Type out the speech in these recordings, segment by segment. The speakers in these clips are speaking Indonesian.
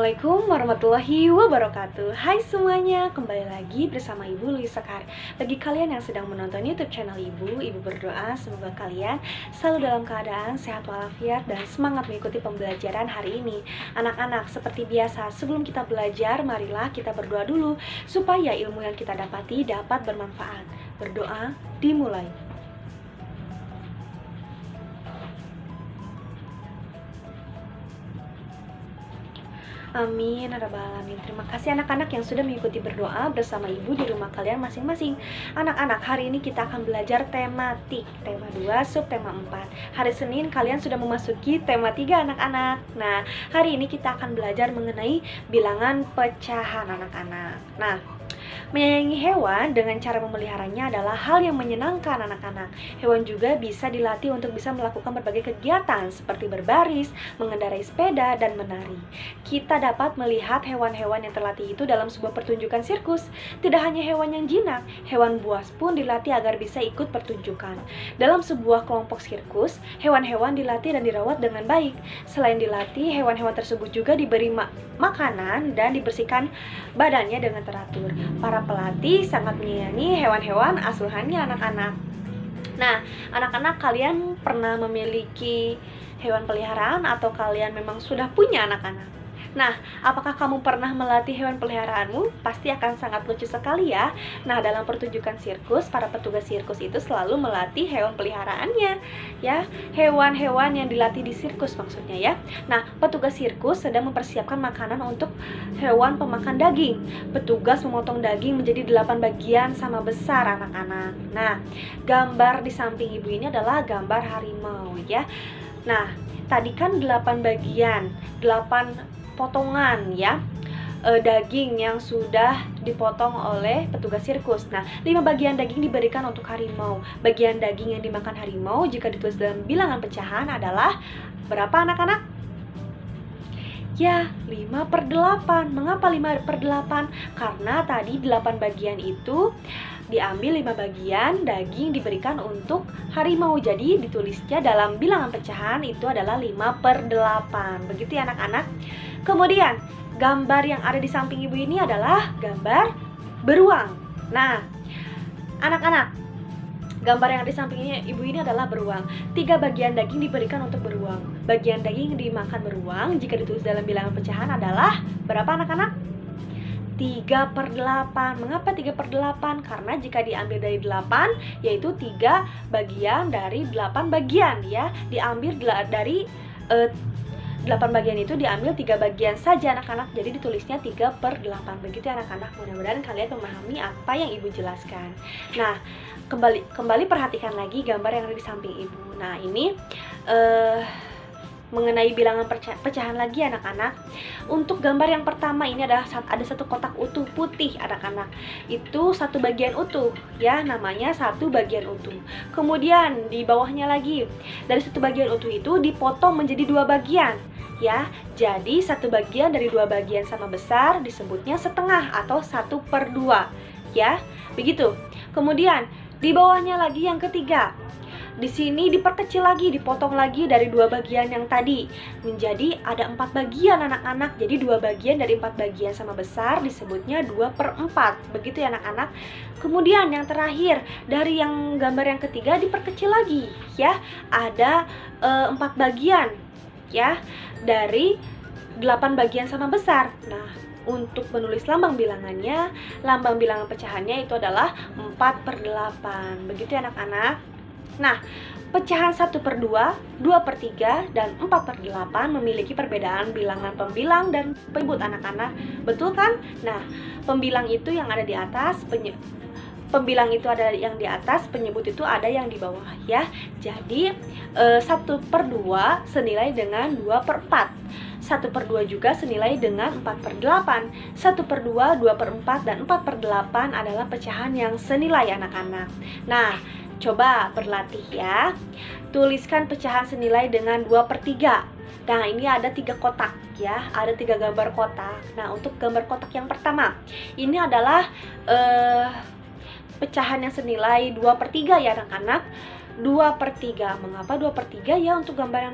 Assalamualaikum warahmatullahi wabarakatuh. Hai semuanya, kembali lagi bersama Ibu Luli Sekar. Bagi kalian yang sedang menonton YouTube channel Ibu berdoa semoga kalian selalu dalam keadaan sehat walafiat dan semangat mengikuti pembelajaran hari ini. Anak-anak, seperti biasa, sebelum kita belajar, marilah kita berdoa dulu supaya ilmu yang kita dapati dapat bermanfaat. Berdoa dimulai. Amin, ya rabbal alamin. Terima kasih anak-anak yang sudah mengikuti berdoa bersama Ibu di rumah kalian masing-masing. Anak-anak, hari ini kita akan belajar tematik, tema 2, subtema 4. Hari Senin kalian sudah memasuki tema 3 anak-anak. Nah, hari ini kita akan belajar mengenai bilangan pecahan anak-anak. Nah, menyayangi hewan dengan cara memeliharanya adalah hal yang menyenangkan anak-anak. Hewan juga bisa dilatih untuk bisa melakukan berbagai kegiatan seperti berbaris, mengendarai sepeda, dan menari. Kita dapat melihat hewan-hewan yang terlatih itu dalam sebuah pertunjukan sirkus. Tidak hanya hewan yang jinak, hewan buas pun dilatih agar bisa ikut pertunjukan. Dalam sebuah kelompok sirkus, hewan-hewan dilatih dan dirawat dengan baik. Selain dilatih, hewan-hewan tersebut juga diberi makanan dan dibersihkan badannya dengan teratur. Para pelatih sangat menyayangi hewan-hewan asuhannya anak-anak. Nah, anak-anak, kalian pernah memiliki hewan peliharaan atau kalian memang sudah punya anak-anak? Nah, apakah kamu pernah melatih hewan peliharaanmu? Pasti akan sangat lucu sekali ya. Nah, dalam pertunjukan sirkus, para petugas sirkus itu selalu melatih hewan peliharaannya, ya. Hewan-hewan yang dilatih di sirkus maksudnya ya. Nah, petugas sirkus sedang mempersiapkan makanan untuk hewan pemakan daging. Petugas memotong daging menjadi 8 bagian sama besar anak-anak. Nah, gambar di samping ibu ini adalah gambar harimau ya. Nah, tadi kan 8 bagian, 8 potongan ya, daging yang sudah dipotong oleh petugas sirkus. Nah, 5 bagian daging diberikan untuk harimau. Bagian daging yang dimakan harimau jika ditulis dalam bilangan pecahan adalah berapa anak-anak? Ya, 5/8. Mengapa 5/8? Karena tadi 8 bagian itu diambil 5 bagian daging diberikan untuk harimau. Jadi ditulisnya dalam bilangan pecahan itu adalah 5/8. Begitu ya anak-anak. Kemudian gambar yang ada di samping ibu ini adalah gambar beruang. Nah, anak-anak, gambar yang ada di samping ibu ini adalah beruang. 3 bagian daging diberikan untuk beruang. Bagian daging yang dimakan beruang jika ditulis dalam bilangan pecahan adalah berapa anak-anak? 3/8. Mengapa 3/8? Karena jika diambil dari 8, yaitu 3 bagian dari 8 bagian ya. Diambil dari 8 bagian itu diambil 3 bagian saja anak-anak. Jadi ditulisnya 3/8. Begitu ya anak-anak. Mudah-mudahan kalian memahami apa yang ibu jelaskan. Nah, kembali perhatikan lagi gambar yang ada di samping ibu. Nah, ini mengenai bilangan pecahan lagi anak-anak. Untuk gambar yang pertama ini ada satu kotak utuh putih anak-anak. Itu 1 bagian utuh ya, namanya 1 bagian utuh. Kemudian di bawahnya lagi, dari 1 bagian utuh itu dipotong menjadi 2 bagian ya. Jadi 1 bagian dari 2 bagian sama besar disebutnya setengah atau 1/2 ya. Begitu. Kemudian di bawahnya lagi yang ketiga. Di sini diperkecil lagi, dipotong lagi dari 2 bagian yang tadi menjadi ada 4 bagian anak-anak. Jadi 2 bagian dari 4 bagian sama besar disebutnya 2/4. Begitu ya anak-anak. Kemudian yang terakhir, dari yang gambar yang ketiga diperkecil lagi ya. Ada 4 bagian ya dari 8 bagian sama besar. Nah, untuk menulis lambang bilangannya, lambang bilangan pecahannya itu adalah 4/8. Begitu ya anak-anak. Nah, pecahan 1/2, 2/3, dan 4/8 memiliki perbedaan bilangan pembilang dan penyebut anak-anak. Betul kan? Nah, pembilang itu yang ada di atas, pembilang itu ada yang di atas, penyebut itu ada yang di bawah ya. Jadi 1/2 senilai dengan 2/4. 1/2 juga senilai dengan 4/8. 1/2, 2/4, dan 4/8 adalah pecahan yang senilai anak-anak. Nah, coba berlatih ya. Tuliskan pecahan senilai dengan 2/3. Nah, ini ada 3 kotak ya. Ada 3 gambar kotak. Nah, untuk gambar kotak yang pertama, ini adalah pecahan yang senilai 2/3 ya anak-anak. 2/3. Mengapa 2/3 ya untuk gambar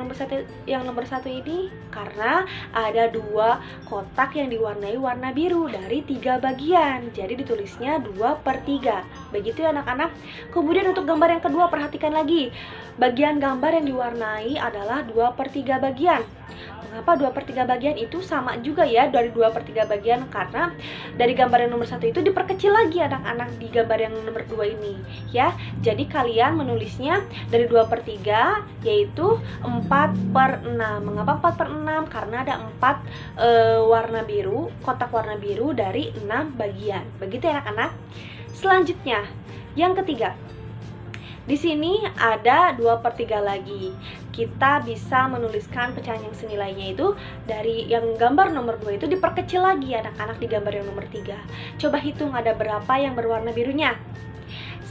yang nomor satu ini? Karena ada 2 kotak yang diwarnai warna biru dari 3 bagian. Jadi ditulisnya 2/3. Begitu ya anak-anak. Kemudian untuk gambar yang kedua, perhatikan lagi. Bagian gambar yang diwarnai adalah 2/3 bagian. Mengapa 2/3 bagian? Itu sama juga ya dari 2/3 bagian, karena dari gambar yang nomor satu itu diperkecil lagi anak-anak di gambar yang nomor 2 ini ya. Jadi kalian menulisnya dari 2/3 yaitu 4/6. Mengapa 4/6? Karena ada 4 warna biru, kotak warna biru dari 6 bagian. Begitu ya anak-anak. Selanjutnya yang ketiga, di sini ada 2/3 lagi. Kita bisa menuliskan pecahan yang senilainya itu dari yang gambar nomor 2 itu diperkecil lagi anak-anak di gambar yang nomor 3. Coba hitung ada berapa yang berwarna birunya.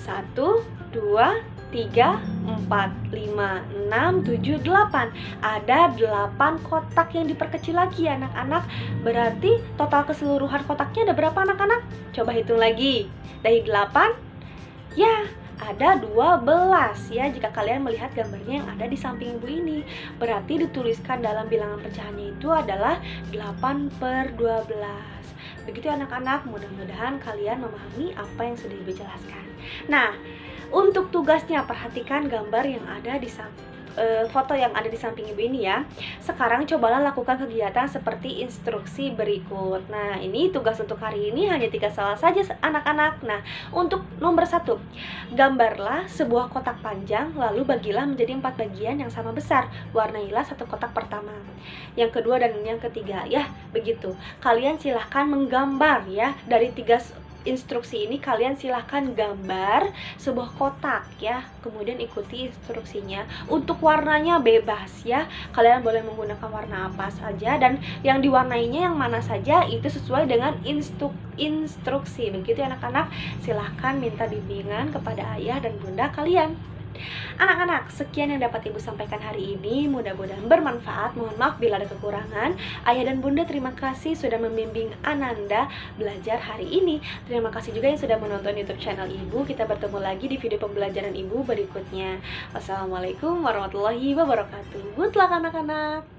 1, 2, 3, 4, 5, 6, 7, 8. Ada 8 kotak yang diperkecil lagi anak-anak. Berarti total keseluruhan kotaknya ada berapa anak-anak? Coba hitung lagi. Dari 8, ya ada 12 ya. Jika kalian melihat gambarnya yang ada di samping ibu ini, berarti dituliskan dalam bilangan pecahannya itu adalah 8/12. Begitu anak-anak, mudah-mudahan kalian memahami apa yang sudah ibu jelaskan. Nah, untuk tugasnya perhatikan gambar yang ada di foto yang ada di samping ibu ini ya. Sekarang cobalah lakukan kegiatan seperti instruksi berikut. Nah, ini tugas untuk hari ini hanya 3 soal saja anak-anak. Nah, untuk nomor 1, gambarlah sebuah kotak panjang lalu bagilah menjadi 4 bagian yang sama besar. Warnailah satu kotak pertama, yang kedua dan yang ketiga ya. Begitu. Kalian silahkan menggambar ya. Dari 3 instruksi ini kalian silahkan gambar sebuah kotak ya, kemudian ikuti instruksinya. Untuk warnanya bebas ya, kalian boleh menggunakan warna apa saja, dan yang diwarnainya yang mana saja itu sesuai dengan instruksi. Begitu ya anak-anak. Silahkan minta bimbingan kepada ayah dan bunda kalian. Anak-anak, sekian yang dapat ibu sampaikan hari ini. Mudah-mudahan bermanfaat. Mohon maaf bila ada kekurangan. Ayah dan bunda terima kasih sudah membimbing Ananda belajar hari ini. Terima kasih juga yang sudah menonton YouTube channel ibu. Kita bertemu lagi di video pembelajaran ibu berikutnya. Wassalamualaikum warahmatullahi wabarakatuh. Good luck anak-anak.